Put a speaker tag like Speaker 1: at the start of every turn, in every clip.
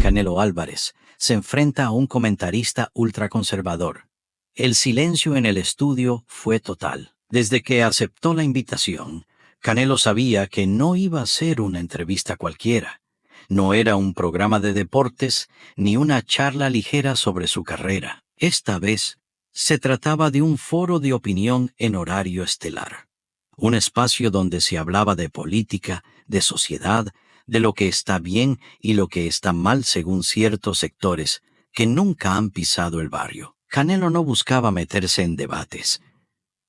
Speaker 1: Canelo Álvarez, se enfrenta a un comentarista ultraconservador. El silencio en el estudio fue total. Desde que aceptó la invitación, Canelo sabía que no iba a ser una entrevista cualquiera. No era un programa de deportes ni una charla ligera sobre su carrera. Esta vez se trataba de un foro de opinión en horario estelar. Un espacio donde se hablaba de política, de sociedad, de lo que está bien y lo que está mal según ciertos sectores que nunca han pisado el barrio. Canelo no buscaba meterse en debates.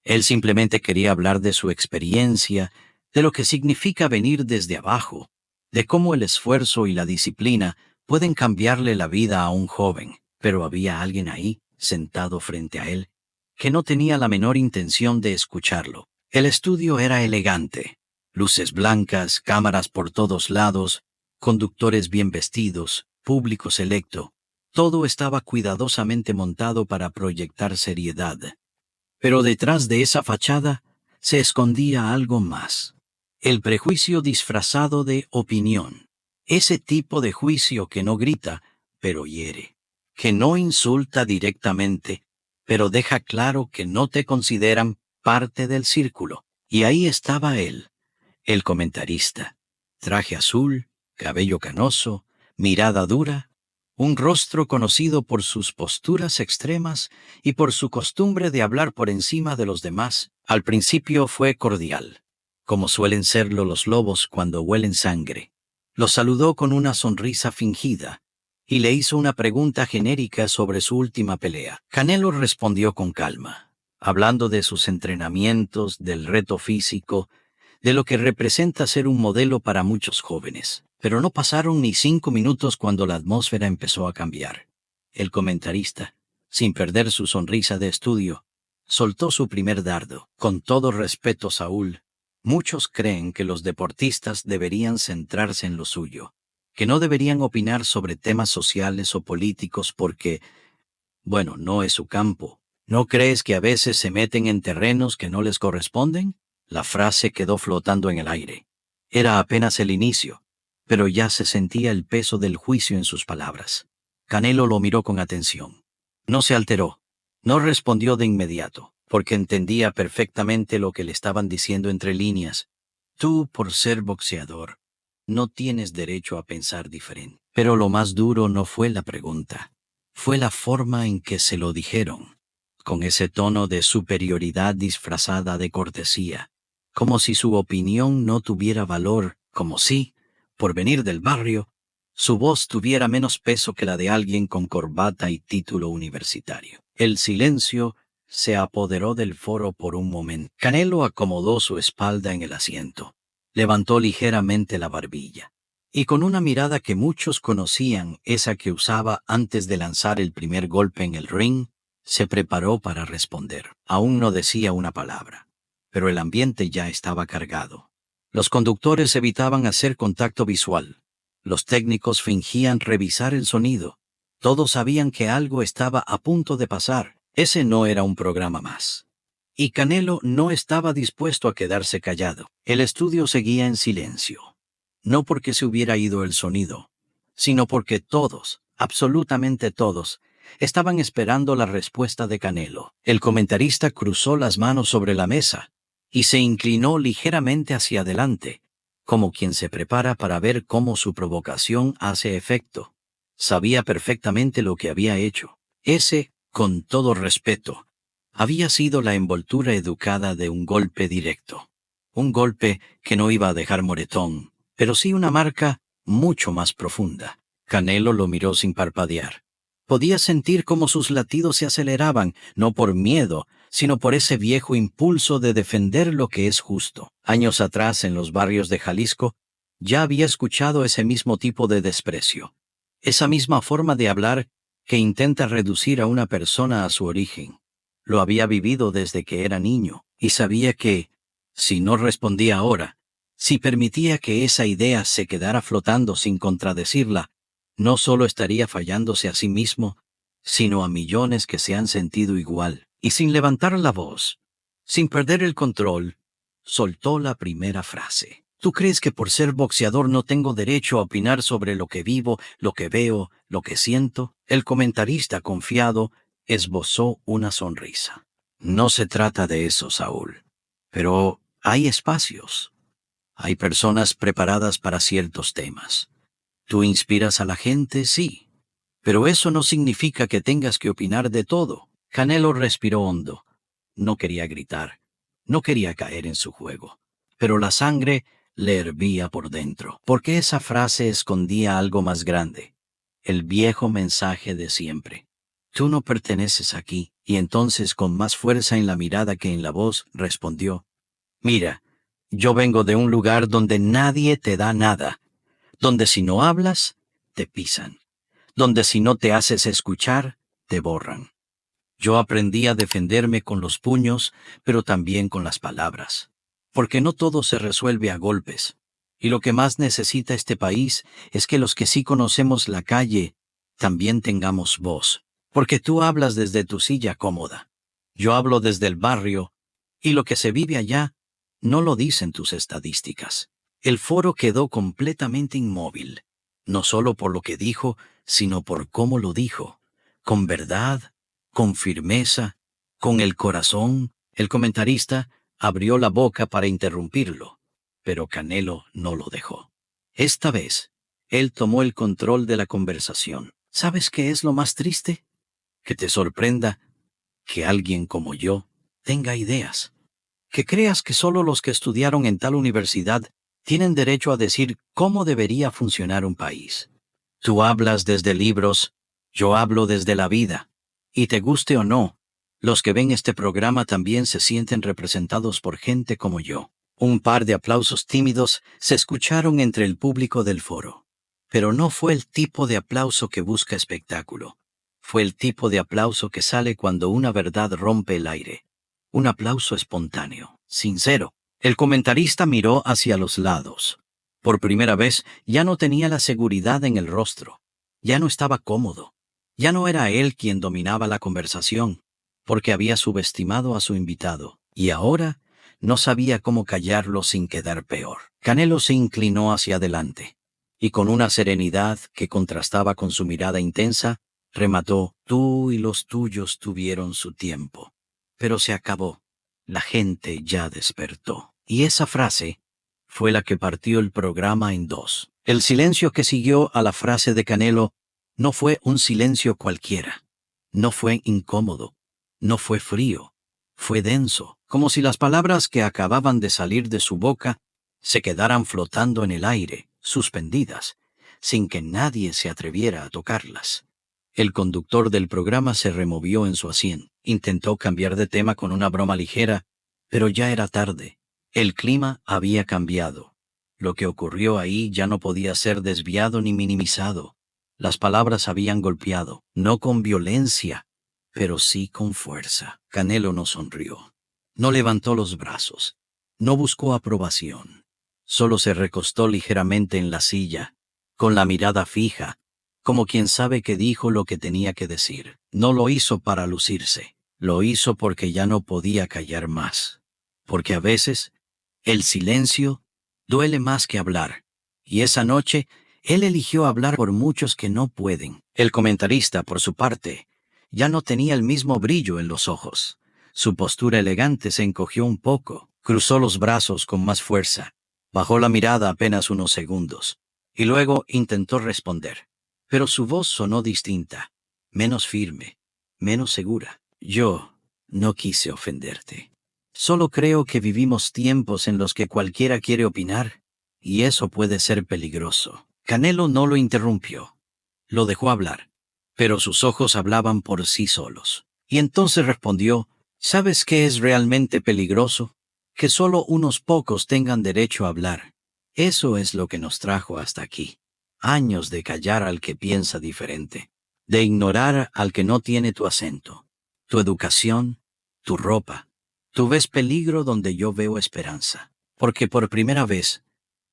Speaker 1: Él simplemente quería hablar de su experiencia, de lo que significa venir desde abajo, de cómo el esfuerzo y la disciplina pueden cambiarle la vida a un joven. Pero había alguien ahí, sentado frente a él, que no tenía la menor intención de escucharlo. El estudio era elegante. Luces blancas, cámaras por todos lados, conductores bien vestidos, público selecto. Todo estaba cuidadosamente montado para proyectar seriedad. Pero detrás de esa fachada se escondía algo más. El prejuicio disfrazado de opinión. Ese tipo de juicio que no grita, pero hiere. Que no insulta directamente, pero deja claro que no te consideran parte del círculo. Y ahí estaba él, el comentarista. Traje azul, cabello canoso, mirada dura, un rostro conocido por sus posturas extremas y por su costumbre de hablar por encima de los demás. Al principio fue cordial, como suelen serlo los lobos cuando huelen sangre. Lo saludó con una sonrisa fingida y le hizo una pregunta genérica sobre su última pelea. Canelo respondió con calma, hablando de sus entrenamientos, del reto físico, de lo que representa ser un modelo para muchos jóvenes. Pero no pasaron ni 5 minutos cuando la atmósfera empezó a cambiar. El comentarista, sin perder su sonrisa de estudio, soltó su primer dardo. Con todo respeto, Saúl, muchos creen que los deportistas deberían centrarse en lo suyo, que no deberían opinar sobre temas sociales o políticos porque, bueno, no es su campo. ¿No crees que a veces se meten en terrenos que no les corresponden? La frase quedó flotando en el aire. Era apenas el inicio, pero ya se sentía el peso del juicio en sus palabras. Canelo lo miró con atención. No se alteró. No respondió de inmediato, porque entendía perfectamente lo que le estaban diciendo entre líneas. Tú, por ser boxeador, no tienes derecho a pensar diferente. Pero lo más duro no fue la pregunta. Fue la forma en que se lo dijeron, con ese tono de superioridad disfrazada de cortesía, como si su opinión no tuviera valor, como si, por venir del barrio, su voz tuviera menos peso que la de alguien con corbata y título universitario. El silencio se apoderó del foro por un momento. Canelo acomodó su espalda en el asiento, levantó ligeramente la barbilla, y con una mirada que muchos conocían, esa que usaba antes de lanzar el primer golpe en el ring, se preparó para responder. Aún no decía una palabra, pero el ambiente ya estaba cargado. Los conductores evitaban hacer contacto visual. Los técnicos fingían revisar el sonido. Todos sabían que algo estaba a punto de pasar. Ese no era un programa más. Y Canelo no estaba dispuesto a quedarse callado. El estudio seguía en silencio. No porque se hubiera ido el sonido, sino porque todos, absolutamente todos, estaban esperando la respuesta de Canelo. El comentarista cruzó las manos sobre la mesa y se inclinó ligeramente hacia adelante, como quien se prepara para ver cómo su provocación hace efecto. Sabía perfectamente lo que había hecho. Ese, con todo respeto, había sido la envoltura educada de un golpe directo. Un golpe que no iba a dejar moretón, pero sí una marca mucho más profunda. Canelo lo miró sin parpadear. Podía sentir cómo sus latidos se aceleraban, no por miedo, sino por ese viejo impulso de defender lo que es justo. Años atrás, en los barrios de Jalisco, ya había escuchado ese mismo tipo de desprecio. Esa misma forma de hablar que intenta reducir a una persona a su origen. Lo había vivido desde que era niño, y sabía que, si no respondía ahora, si permitía que esa idea se quedara flotando sin contradecirla, no solo estaría fallándose a sí mismo, sino a millones que se han sentido igual. Y sin levantar la voz, sin perder el control, soltó la primera frase. ¿Tú crees que por ser boxeador no tengo derecho a opinar sobre lo que vivo, lo que veo, lo que siento? El comentarista confiado esbozó una sonrisa. No se trata de eso, Saúl. Pero hay espacios. Hay personas preparadas para ciertos temas. Tú inspiras a la gente, sí. Pero eso no significa que tengas que opinar de todo. Canelo respiró hondo. No quería gritar. No quería caer en su juego. Pero la sangre le hervía por dentro, porque esa frase escondía algo más grande. El viejo mensaje de siempre. Tú no perteneces aquí. Y entonces, con más fuerza en la mirada que en la voz, respondió: Mira, yo vengo de un lugar donde nadie te da nada, donde si no hablas, te pisan, donde si no te haces escuchar, te borran. Yo aprendí a defenderme con los puños, pero también con las palabras, porque no todo se resuelve a golpes. Y lo que más necesita este país es que los que sí conocemos la calle también tengamos voz, porque tú hablas desde tu silla cómoda. Yo hablo desde el barrio, y lo que se vive allá no lo dicen tus estadísticas. El foro quedó completamente inmóvil, no solo por lo que dijo, sino por cómo lo dijo, con verdad, con firmeza, con el corazón. El comentarista abrió la boca para interrumpirlo, pero Canelo no lo dejó. Esta vez, él tomó el control de la conversación. ¿Sabes qué es lo más triste? Que te sorprenda que alguien como yo tenga ideas. Que creas que solo los que estudiaron en tal universidad tienen derecho a decir cómo debería funcionar un país. Tú hablas desde libros, yo hablo desde la vida. Y te guste o no, los que ven este programa también se sienten representados por gente como yo. Un par de aplausos tímidos se escucharon entre el público del foro. Pero no fue el tipo de aplauso que busca espectáculo. Fue el tipo de aplauso que sale cuando una verdad rompe el aire. Un aplauso espontáneo, sincero. El comentarista miró hacia los lados. Por primera vez ya no tenía la seguridad en el rostro. Ya no estaba cómodo. Ya no era él quien dominaba la conversación, porque había subestimado a su invitado, y ahora no sabía cómo callarlo sin quedar peor. Canelo se inclinó hacia adelante, y con una serenidad que contrastaba con su mirada intensa, remató: Tú y los tuyos tuvieron su tiempo. Pero se acabó. La gente ya despertó. Y esa frase fue la que partió el programa en dos. El silencio que siguió a la frase de Canelo no fue un silencio cualquiera. No fue incómodo. No fue frío. Fue denso, como si las palabras que acababan de salir de su boca se quedaran flotando en el aire, suspendidas, sin que nadie se atreviera a tocarlas. El conductor del programa se removió en su asiento. Intentó cambiar de tema con una broma ligera, pero ya era tarde. El clima había cambiado. Lo que ocurrió ahí ya no podía ser desviado ni minimizado. Las palabras habían golpeado, no con violencia, pero sí con fuerza. Canelo no sonrió. No levantó los brazos. No buscó aprobación. Solo se recostó ligeramente en la silla, con la mirada fija, como quien sabe que dijo lo que tenía que decir. No lo hizo para lucirse. Lo hizo porque ya no podía callar más. Porque a veces, el silencio duele más que hablar. Y esa noche, él eligió hablar por muchos que no pueden. El comentarista, por su parte, ya no tenía el mismo brillo en los ojos. Su postura elegante se encogió un poco, cruzó los brazos con más fuerza, bajó la mirada apenas unos segundos, y luego intentó responder. Pero su voz sonó distinta, menos firme, menos segura. Yo no quise ofenderte. Solo creo que vivimos tiempos en los que cualquiera quiere opinar, y eso puede ser peligroso. Canelo no lo interrumpió. Lo dejó hablar, pero sus ojos hablaban por sí solos. Y entonces respondió: ¿Sabes qué es realmente peligroso? Que solo unos pocos tengan derecho a hablar. Eso es lo que nos trajo hasta aquí. Años de callar al que piensa diferente, de ignorar al que no tiene tu acento, tu educación, tu ropa. Tú ves peligro donde yo veo esperanza, porque por primera vez,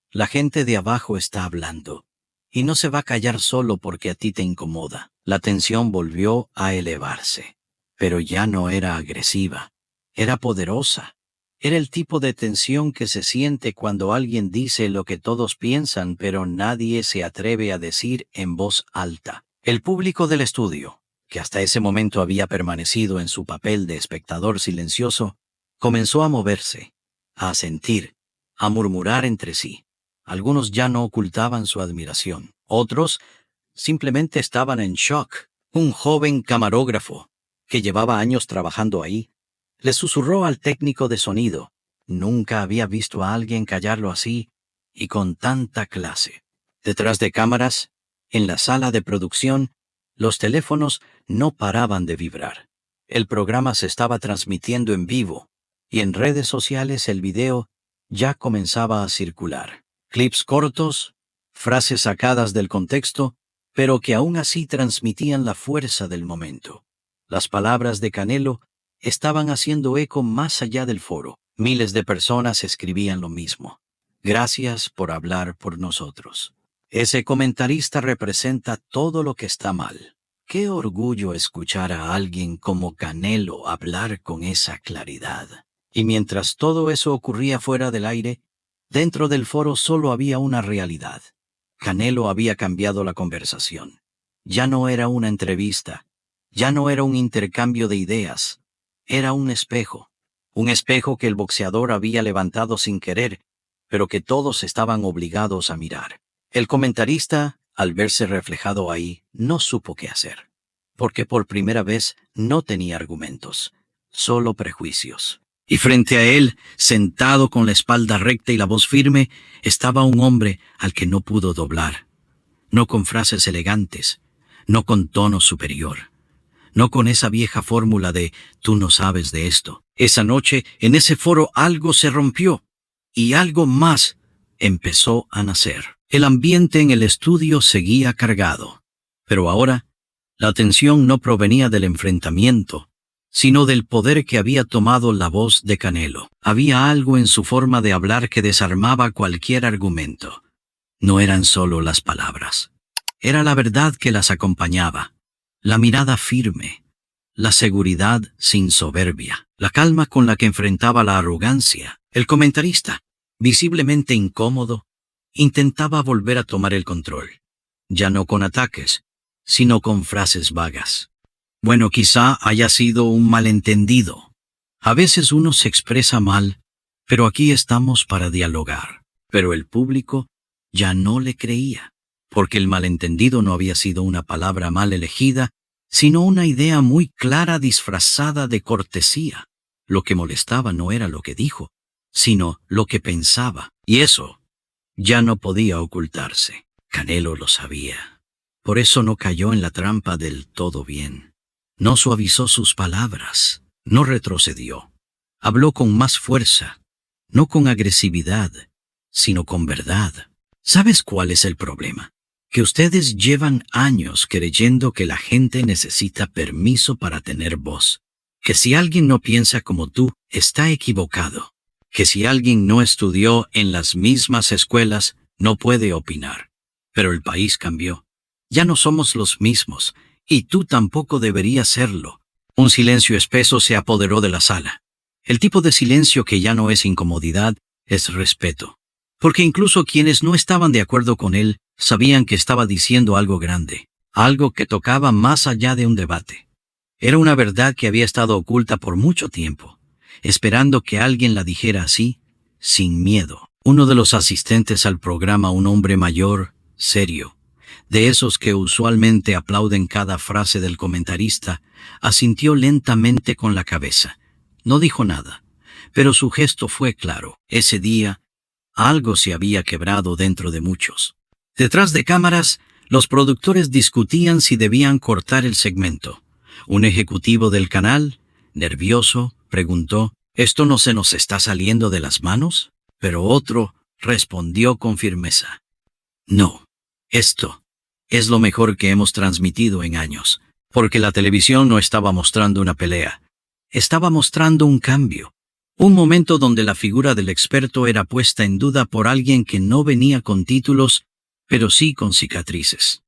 Speaker 1: la gente de abajo está hablando, y no se va a callar solo porque a ti te incomoda. La tensión volvió a elevarse, pero ya no era agresiva, era poderosa. Era el tipo de tensión que se siente cuando alguien dice lo que todos piensan pero nadie se atreve a decir en voz alta. El público del estudio, que hasta ese momento había permanecido en su papel de espectador silencioso, comenzó a moverse, a asentir, a murmurar entre sí. Algunos ya no ocultaban su admiración. Otros simplemente estaban en shock. Un joven camarógrafo, que llevaba años trabajando ahí, le susurró al técnico de sonido. Nunca había visto a alguien callarlo así y con tanta clase. Detrás de cámaras, en la sala de producción, los teléfonos no paraban de vibrar. El programa se estaba transmitiendo en vivo y en redes sociales el video ya comenzaba a circular. Clips cortos, frases sacadas del contexto, pero que aún así transmitían la fuerza del momento. Las palabras de Canelo estaban haciendo eco más allá del foro. Miles de personas escribían lo mismo. Gracias por hablar por nosotros. Ese comentarista representa todo lo que está mal. Qué orgullo escuchar a alguien como Canelo hablar con esa claridad. Y mientras todo eso ocurría fuera del aire, dentro del foro solo había una realidad. Canelo había cambiado la conversación. Ya no era una entrevista, ya no era un intercambio de ideas, era un espejo que el boxeador había levantado sin querer, pero que todos estaban obligados a mirar. El comentarista, al verse reflejado ahí, no supo qué hacer, porque por primera vez no tenía argumentos, solo prejuicios. Y frente a él, sentado con la espalda recta y la voz firme, estaba un hombre al que no pudo doblar. No con frases elegantes, no con tono superior, no con esa vieja fórmula de «tú no sabes de esto». Esa noche, en ese foro, algo se rompió, y algo más empezó a nacer. El ambiente en el estudio seguía cargado, pero ahora, la tensión no provenía del enfrentamiento, sino del poder que había tomado la voz de Canelo. Había algo en su forma de hablar que desarmaba cualquier argumento. No eran solo las palabras. Era la verdad que las acompañaba, la mirada firme, la seguridad sin soberbia, la calma con la que enfrentaba la arrogancia. El comentarista, visiblemente incómodo, intentaba volver a tomar el control, ya no con ataques, sino con frases vagas. Bueno, quizá haya sido un malentendido. A veces uno se expresa mal, pero aquí estamos para dialogar. Pero el público ya no le creía, porque el malentendido no había sido una palabra mal elegida, sino una idea muy clara disfrazada de cortesía. Lo que molestaba no era lo que dijo, sino lo que pensaba, y eso ya no podía ocultarse. Canelo lo sabía. Por eso no cayó en la trampa del todo bien. No suavizó sus palabras, no retrocedió. Habló con más fuerza, no con agresividad, sino con verdad. ¿Sabes cuál es el problema? Que ustedes llevan años creyendo que la gente necesita permiso para tener voz. Que si alguien no piensa como tú, está equivocado. Que si alguien no estudió en las mismas escuelas, no puede opinar. Pero el país cambió. Ya no somos los mismos. Y tú tampoco deberías serlo. Un silencio espeso se apoderó de la sala. El tipo de silencio que ya no es incomodidad, es respeto. Porque incluso quienes no estaban de acuerdo con él, sabían que estaba diciendo algo grande, algo que tocaba más allá de un debate. Era una verdad que había estado oculta por mucho tiempo, esperando que alguien la dijera así, sin miedo. Uno de los asistentes al programa, un hombre mayor, serio, de esos que usualmente aplauden cada frase del comentarista, asintió lentamente con la cabeza. No dijo nada, pero su gesto fue claro. Ese día, algo se había quebrado dentro de muchos. Detrás de cámaras, los productores discutían si debían cortar el segmento. Un ejecutivo del canal, nervioso, preguntó, ¿esto no se nos está saliendo de las manos? Pero otro respondió con firmeza, no, esto es lo mejor que hemos transmitido en años, porque la televisión no estaba mostrando una pelea, estaba mostrando un cambio, un momento donde la figura del experto era puesta en duda por alguien que no venía con títulos, pero sí con cicatrices.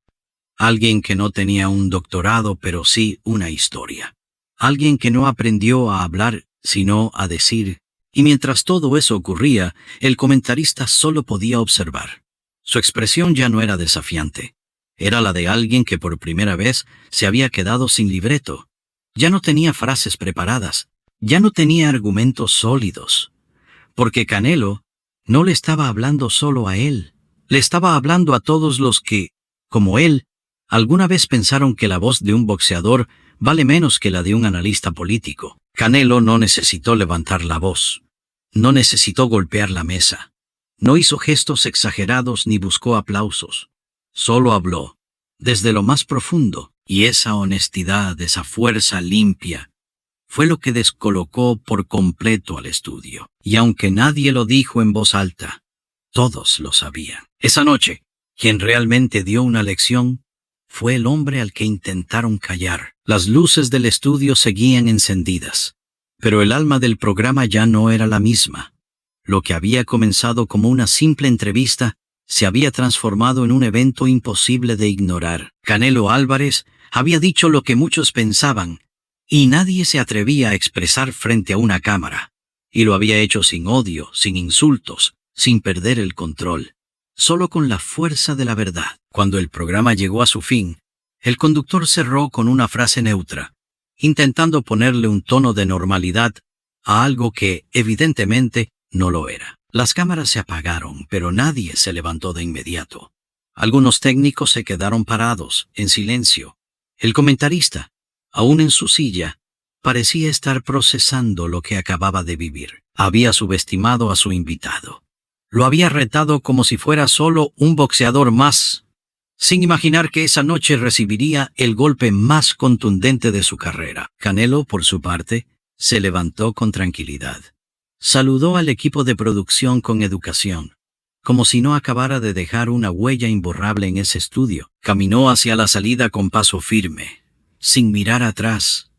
Speaker 1: Alguien que no tenía un doctorado, pero sí una historia. Alguien que no aprendió a hablar, sino a decir, Y mientras todo eso ocurría, el comentarista solo podía observar. Su expresión ya no era desafiante. Era la de alguien que por primera vez se había quedado sin libreto. Ya no tenía frases preparadas. Ya no tenía argumentos sólidos. Porque Canelo no le estaba hablando solo a él. Le estaba hablando a todos los que, como él, alguna vez pensaron que la voz de un boxeador vale menos que la de un analista político. Canelo no necesitó levantar la voz. No necesitó golpear la mesa. No hizo gestos exagerados ni buscó aplausos. Solo habló, desde lo más profundo, y esa honestidad, esa fuerza limpia, fue lo que descolocó por completo al estudio. Y aunque nadie lo dijo en voz alta, todos lo sabían. Esa noche, quien realmente dio una lección fue el hombre al que intentaron callar. Las luces del estudio seguían encendidas, pero el alma del programa ya no era la misma. Lo que había comenzado como una simple entrevista se había transformado en un evento imposible de ignorar. Canelo Álvarez había dicho lo que muchos pensaban, y nadie se atrevía a expresar frente a una cámara. Y lo había hecho sin odio, sin insultos, sin perder el control, solo con la fuerza de la verdad. Cuando el programa llegó a su fin, el conductor cerró con una frase neutra, intentando ponerle un tono de normalidad a algo que, evidentemente, no lo era. Las cámaras se apagaron, pero nadie se levantó de inmediato. Algunos técnicos se quedaron parados, en silencio. El comentarista, aún en su silla, parecía estar procesando lo que acababa de vivir. Había subestimado a su invitado. Lo había retado como si fuera solo un boxeador más, sin imaginar que esa noche recibiría el golpe más contundente de su carrera. Canelo, por su parte, se levantó con tranquilidad. Saludó al equipo de producción con educación, como si no acabara de dejar una huella imborrable en ese estudio. Caminó hacia la salida con paso firme, sin mirar atrás.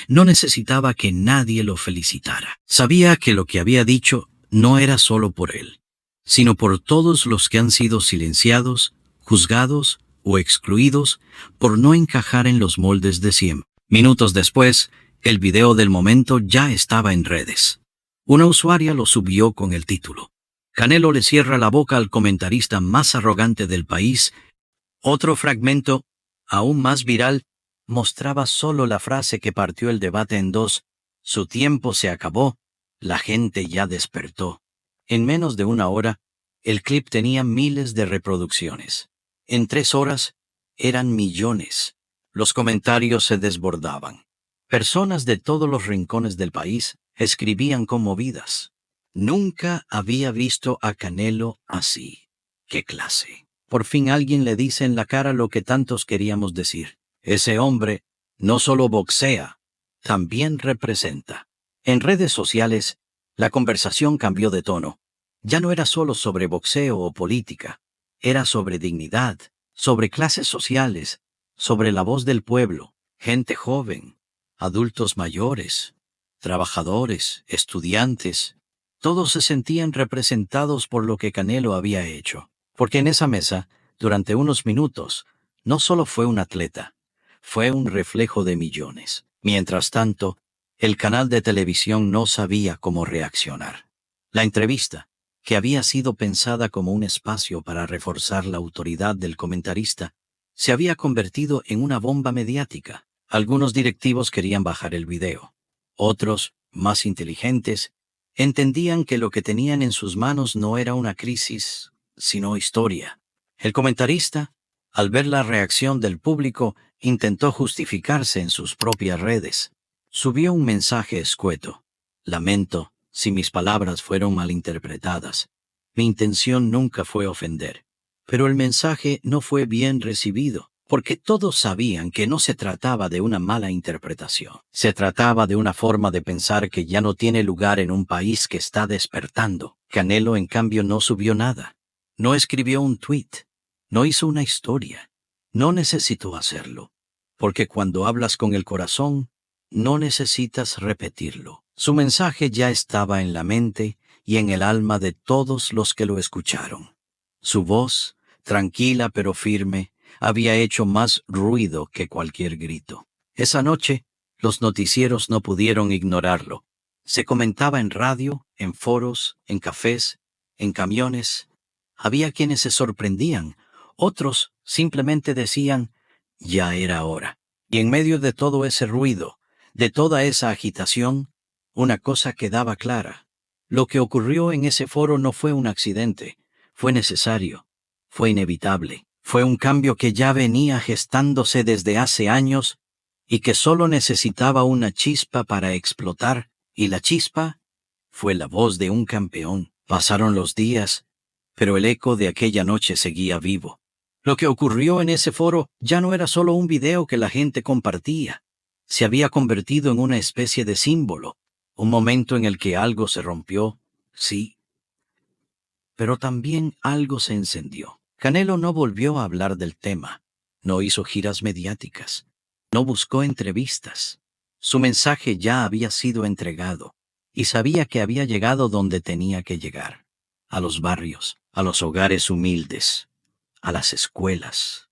Speaker 1: No necesitaba que nadie lo felicitara. Sabía que lo que había dicho no era solo por él, sino por todos los que han sido silenciados, juzgados o excluidos por no encajar en los moldes de siempre. Minutos después, el video del momento ya estaba en redes. Una usuaria lo subió con el título: Canelo le cierra la boca al comentarista más arrogante del país. Otro fragmento, aún más viral, mostraba solo la frase que partió el debate en dos: su tiempo se acabó, la gente ya despertó. En menos de una hora, el clip tenía miles de reproducciones. En 3 horas, eran millones. Los comentarios se desbordaban. Personas de todos los rincones del país escribían conmovidas: nunca había visto a Canelo así. ¡Qué clase! Por fin alguien le dice en la cara lo que tantos queríamos decir. Ese hombre no solo boxea, también representa. En redes sociales, la conversación cambió de tono. Ya no era solo sobre boxeo o política. Era sobre dignidad, sobre clases sociales, sobre la voz del pueblo, gente joven, adultos mayores, trabajadores, estudiantes. Todos se sentían representados por lo que Canelo había hecho. Porque en esa mesa, durante unos minutos, no solo fue un atleta, fue un reflejo de millones. Mientras tanto, el canal de televisión no sabía cómo reaccionar. La entrevista, que había sido pensada como un espacio para reforzar la autoridad del comentarista, se había convertido en una bomba mediática. Algunos directivos querían bajar el video. Otros, más inteligentes, entendían que lo que tenían en sus manos no era una crisis, sino historia. El comentarista, al ver la reacción del público, intentó justificarse en sus propias redes. Subió un mensaje escueto: lamento si mis palabras fueron malinterpretadas. Mi intención nunca fue ofender. Pero el mensaje no fue bien recibido, porque todos sabían que no se trataba de una mala interpretación. Se trataba de una forma de pensar que ya no tiene lugar en un país que está despertando. Canelo, en cambio, no subió nada. No escribió un tuit. No hizo una historia. No necesitó hacerlo, porque cuando hablas con el corazón, no necesitas repetirlo. Su mensaje ya estaba en la mente y en el alma de todos los que lo escucharon. Su voz, tranquila pero firme, había hecho más ruido que cualquier grito. Esa noche, los noticieros no pudieron ignorarlo. Se comentaba en radio, en foros, en cafés, en camiones. Había quienes se sorprendían, otros simplemente decían, ya era hora. Y en medio de todo ese ruido, de toda esa agitación, una cosa quedaba clara. Lo que ocurrió en ese foro no fue un accidente, fue necesario, fue inevitable, fue un cambio que ya venía gestándose desde hace años y que solo necesitaba una chispa para explotar, y la chispa fue la voz de un campeón. Pasaron los días, pero el eco de aquella noche seguía vivo. Lo que ocurrió en ese foro ya no era solo un video que la gente compartía. Se había convertido en una especie de símbolo, un momento en el que algo se rompió, sí, pero también algo se encendió. Canelo no volvió a hablar del tema, no hizo giras mediáticas, no buscó entrevistas. Su mensaje ya había sido entregado, y sabía que había llegado donde tenía que llegar, a los barrios, a los hogares humildes, a las escuelas,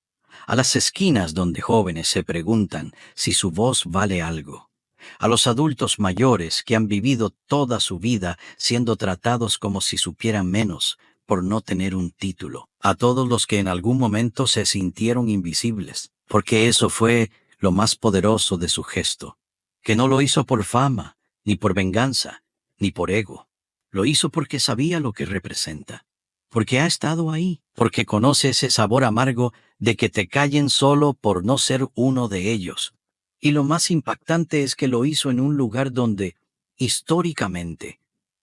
Speaker 1: a las esquinas donde jóvenes se preguntan si su voz vale algo, a los adultos mayores que han vivido toda su vida siendo tratados como si supieran menos por no tener un título, a todos los que en algún momento se sintieron invisibles, porque eso fue lo más poderoso de su gesto, que no lo hizo por fama, ni por venganza, ni por ego, lo hizo porque sabía lo que representa, porque ha estado ahí, porque conoce ese sabor amargo de que te callen solo por no ser uno de ellos. Y lo más impactante es que lo hizo en un lugar donde, históricamente,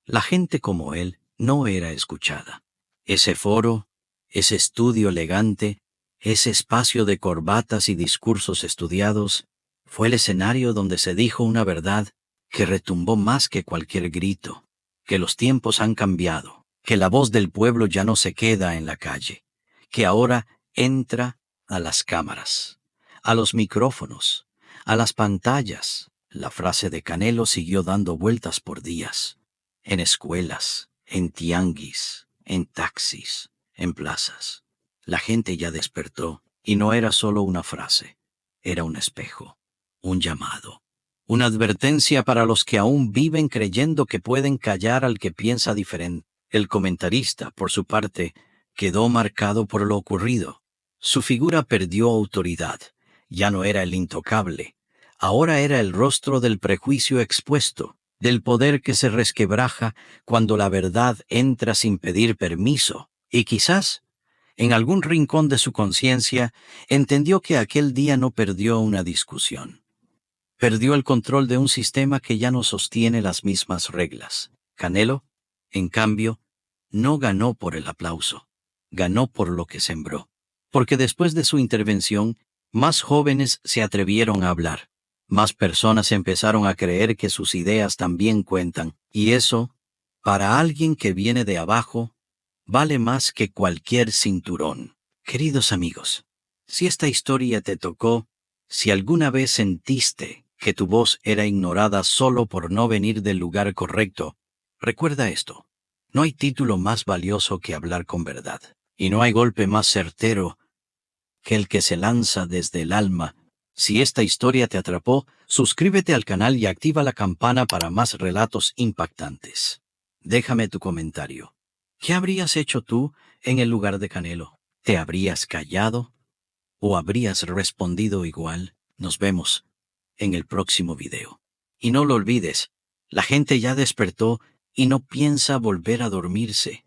Speaker 1: la gente como él no era escuchada. Ese foro, ese estudio elegante, ese espacio de corbatas y discursos estudiados, fue el escenario donde se dijo una verdad que retumbó más que cualquier grito, que los tiempos han cambiado, que la voz del pueblo ya no se queda en la calle, que ahora entra a las cámaras, a los micrófonos, a las pantallas. La frase de Canelo siguió dando vueltas por días, en escuelas, en tianguis, en taxis, en plazas. La gente ya despertó, y no era solo una frase, era un espejo, un llamado, una advertencia para los que aún viven creyendo que pueden callar al que piensa diferente. El comentarista, por su parte, quedó marcado por lo ocurrido. Su figura perdió autoridad, ya no era el intocable, ahora era el rostro del prejuicio expuesto, del poder que se resquebraja cuando la verdad entra sin pedir permiso, y quizás, en algún rincón de su conciencia, entendió que aquel día no perdió una discusión. Perdió el control de un sistema que ya no sostiene las mismas reglas. Canelo, en cambio, no ganó por el aplauso, ganó por lo que sembró. Porque después de su intervención, más jóvenes se atrevieron a hablar. Más personas empezaron a creer que sus ideas también cuentan. Y eso, para alguien que viene de abajo, vale más que cualquier cinturón. Queridos amigos, si esta historia te tocó, si alguna vez sentiste que tu voz era ignorada solo por no venir del lugar correcto, recuerda esto. No hay título más valioso que hablar con verdad, y no hay golpe más certero que el que se lanza desde el alma. Si esta historia te atrapó, suscríbete al canal y activa la campana para más relatos impactantes. Déjame tu comentario. ¿Qué habrías hecho tú en el lugar de Canelo? ¿Te habrías callado? ¿O habrías respondido igual? Nos vemos en el próximo video. Y no lo olvides, la gente ya despertó y no piensa volver a dormirse.